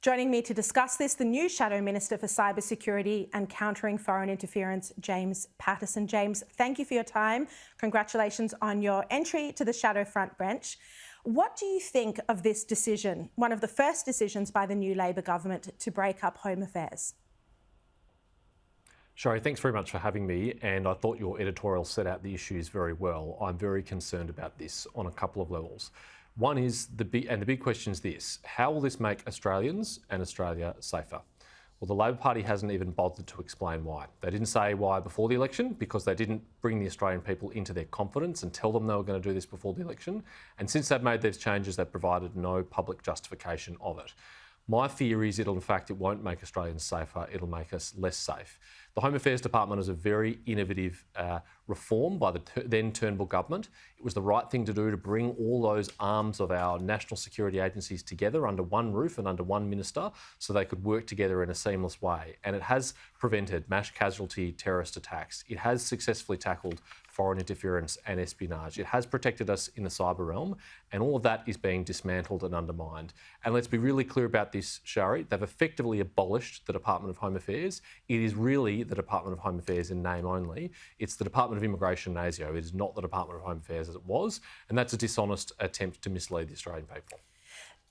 Joining me to discuss this, the new Shadow Minister for Cybersecurity and Countering Foreign Interference, James Paterson. James, thank you for your time. Congratulations on your entry to the Shadow front bench. What do you think of this decision, one of the first decisions by the new Labor government to break up Home Affairs? Sharri, thanks very much for having me, and I thought your editorial set out the issues very well. I'm very concerned about this on a couple of levels. One is, the big question is this: how will this make Australians and Australia safer? Well, the Labor Party hasn't even bothered to explain why. They didn't say why before the election, because they didn't bring the Australian people into their confidence and tell them they were going to do this before the election. And since they've made these changes, they've provided no public justification of it. My fear is it won't make Australians safer, it'll make us less safe. The Home Affairs Department is a very innovative reform by the then Turnbull government. It was the right thing to do to bring all those arms of our national security agencies together under one roof and under one minister so they could work together in a seamless way. And it has prevented mass casualty terrorist attacks. It has successfully tackled foreign interference and espionage. It has protected us in the cyber realm, and all of that is being dismantled and undermined. And let's be really clear about this, Sharri. They've effectively abolished the Department of Home Affairs. It is really the Department of Home Affairs in name only. It's the Department of Immigration and ASIO. It is not the Department of Home Affairs as it was, and that's a dishonest attempt to mislead the Australian people.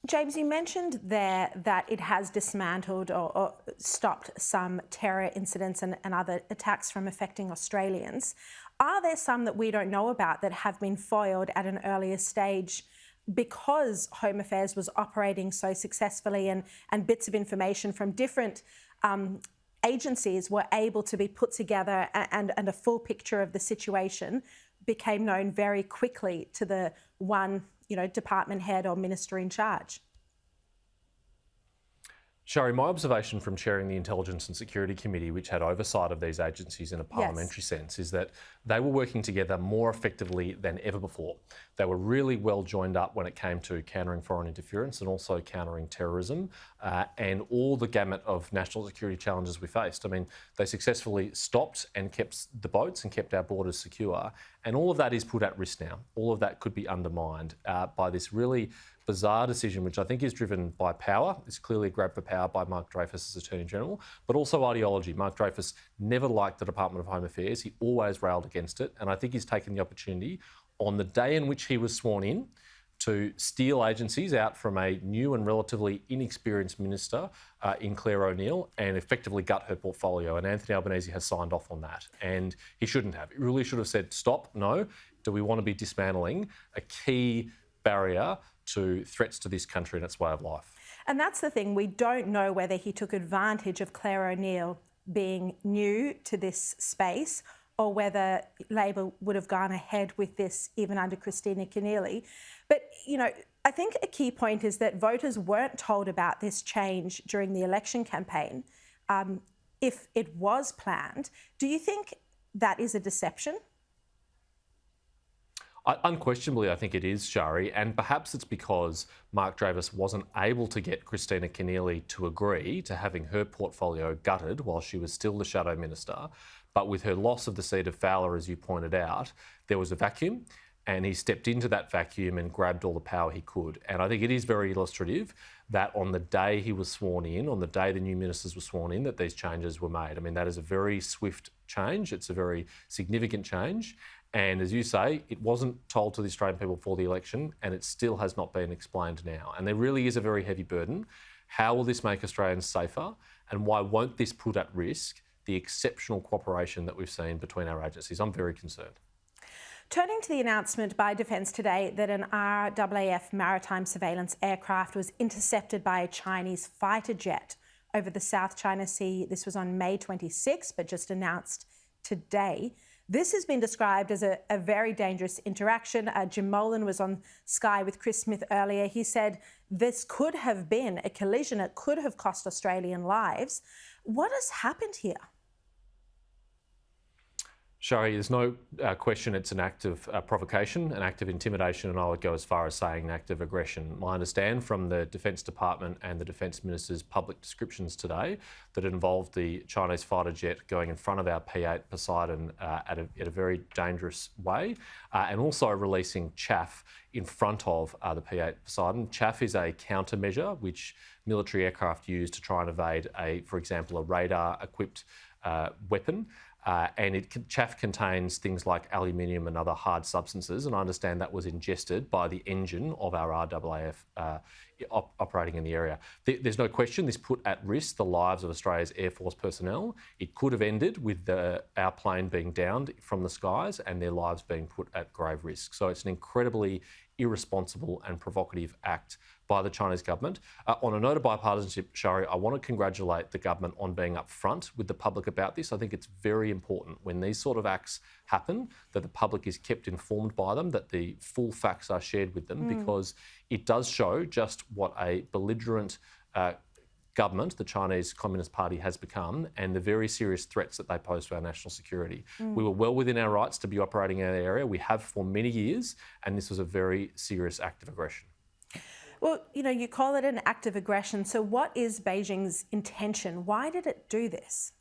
James, you mentioned there that it has dismantled or stopped some terror incidents and other attacks from affecting Australians. Are there some that we don't know about that have been foiled at an earlier stage because Home Affairs was operating so successfully and bits of information from different agencies were able to be put together and a full picture of the situation became known very quickly to the one department head or minister in charge? Sharri, my observation from chairing the Intelligence and Security Committee, which had oversight of these agencies in a parliamentary sense, is that they were working together more effectively than ever before. They were really well joined up when it came to countering foreign interference and also countering terrorism and all the gamut of national security challenges we faced. I mean, they successfully stopped and kept the boats and kept our borders secure. And all of that is put at risk now. All of that could be undermined by this really bizarre decision, which I think is driven by power. It's clearly a grab for power by Mark Dreyfus as Attorney General, but also ideology. Mark Dreyfus never liked the Department of Home Affairs. He always railed against it. And I think he's taken the opportunity on the day in which he was sworn in to steal agencies out from a new and relatively inexperienced minister in Claire O'Neill and effectively gut her portfolio. And Anthony Albanese has signed off on that. And he shouldn't have. He really should have said, stop, no. Do we want to be dismantling a key barrier to threats to this country and its way of life? And that's the thing. We don't know whether he took advantage of Claire O'Neill being new to this space or whether Labor would have gone ahead with this even under Christina Keneally. But, I think a key point is that voters weren't told about this change during the election campaign. If it was planned, do you think that is a deception? Unquestionably, I think it is, Sharri, and perhaps it's because Mark Dreyfus wasn't able to get Christina Keneally to agree to having her portfolio gutted while she was still the Shadow Minister. But with her loss of the seat of Fowler, as you pointed out, there was a vacuum, and he stepped into that vacuum and grabbed all the power he could. And I think it is very illustrative that on the day he was sworn in, on the day the new ministers were sworn in, that these changes were made. I mean, that is a very swift change. It's a very significant change. And as you say, it wasn't told to the Australian people before the election, and it still has not been explained now. And there really is a very heavy burden. How will this make Australians safer? And why won't this put at risk the exceptional cooperation that we've seen between our agencies? I'm very concerned. Turning to the announcement by Defence today that an RAAF maritime surveillance aircraft was intercepted by a Chinese fighter jet over the South China Sea. This was on May 26, but just announced today. This has been described as a very dangerous interaction. Jim Molan was on Sky with Chris Smith earlier. He said this could have been a collision. It could have cost Australian lives. What has happened here? Sharri, there's no question it's an act of provocation, an act of intimidation, and I would go as far as saying an act of aggression. I understand from the Defence Department and the Defence Minister's public descriptions today that it involved the Chinese fighter jet going in front of our P-8 Poseidon at a very dangerous way, and also releasing chaff in front of the P-8 Poseidon. Chaff is a countermeasure which military aircraft use to try and evade, for example, a radar-equipped weapon. Chaff contains things like aluminium and other hard substances, and I understand that was ingested by the engine of our RAAF operating in the area. There's no question this put at risk the lives of Australia's Air Force personnel. It could have ended with our plane being downed from the skies and their lives being put at grave risk. So it's an incredibly irresponsible and provocative act by the Chinese government. On a note of bipartisanship, Sharri, I want to congratulate the government on being upfront with the public about this. I think it's very important when these sort of acts happen that the public is kept informed by them, that the full facts are shared with them, because it does show just what a belligerent government the Chinese Communist Party has become and the very serious threats that they pose to our national security. We were well within our rights to be operating in that area. We have for many years, and this was a very serious act of aggression. Well, you call it an act of aggression. So what is Beijing's intention? Why did it do this?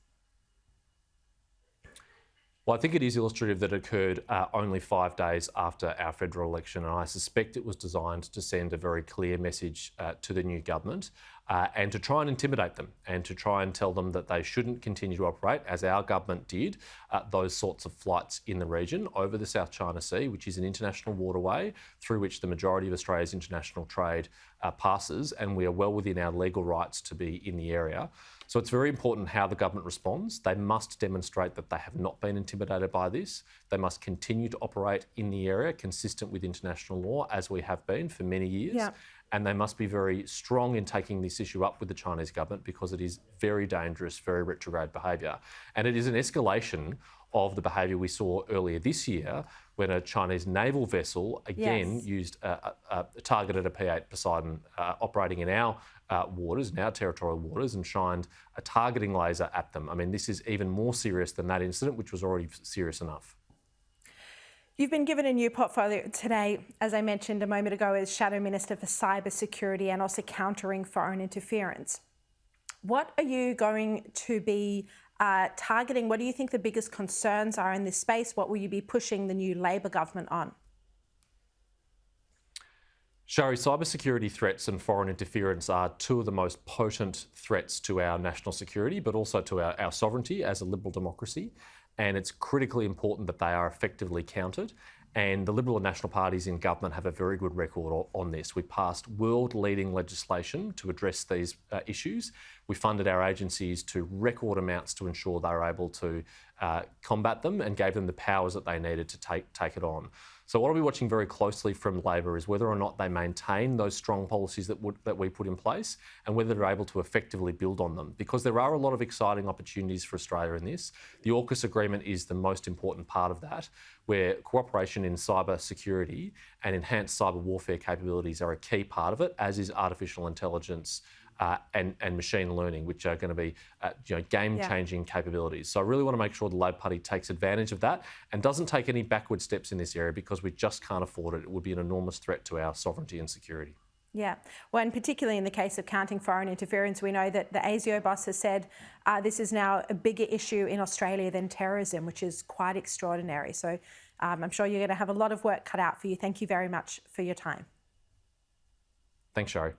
Well, I think it is illustrative that it occurred only 5 days after our federal election, and I suspect it was designed to send a very clear message to the new government and to try and intimidate them and to try and tell them that they shouldn't continue to operate, as our government did, those sorts of flights in the region over the South China Sea, which is an international waterway through which the majority of Australia's international trade passes, and we are well within our legal rights to be in the area. So it's very important how the government responds. They must demonstrate that they have not been intimidated by this. They must continue to operate in the area consistent with international law, as we have been for many years. Yeah. And they must be very strong in taking this issue up with the Chinese government because it is very dangerous, very retrograde behaviour. And it is an escalation of the behaviour we saw earlier this year when a Chinese naval vessel again used targeted a P-8 Poseidon operating in our waters, in our territorial waters, and shined a targeting laser at them. I mean, this is even more serious than that incident, which was already serious enough. You've been given a new portfolio today, as I mentioned a moment ago, as Shadow Minister for Cyber Security and also countering foreign interference. What are you going to be targeting? What do you think the biggest concerns are in this space? What will you be pushing the new Labor government on? Sharri, cybersecurity threats and foreign interference are two of the most potent threats to our national security, but also to our sovereignty as a liberal democracy. And it's critically important that they are effectively countered. And the Liberal and National parties in government have a very good record on this. We passed world-leading legislation to address these issues. We funded our agencies to record amounts to ensure they were able to combat them and gave them the powers that they needed to take it on. So what I'll be watching very closely from Labor is whether or not they maintain those strong policies that we put in place and whether they're able to effectively build on them, because there are a lot of exciting opportunities for Australia in this. The AUKUS agreement is the most important part of that, where cooperation in cyber security and enhanced cyber warfare capabilities are a key part of it, as is artificial intelligence and machine learning, which are going to be game-changing capabilities. So I really want to make sure the Labor Party takes advantage of that and doesn't take any backward steps in this area, because we just can't afford it. It would be an enormous threat to our sovereignty and security. Yeah, well, and particularly in the case of counting foreign interference, we know that the ASIO boss has said this is now a bigger issue in Australia than terrorism, which is quite extraordinary. So I'm sure you're going to have a lot of work cut out for you. Thank you very much for your time. Thanks, Sharri.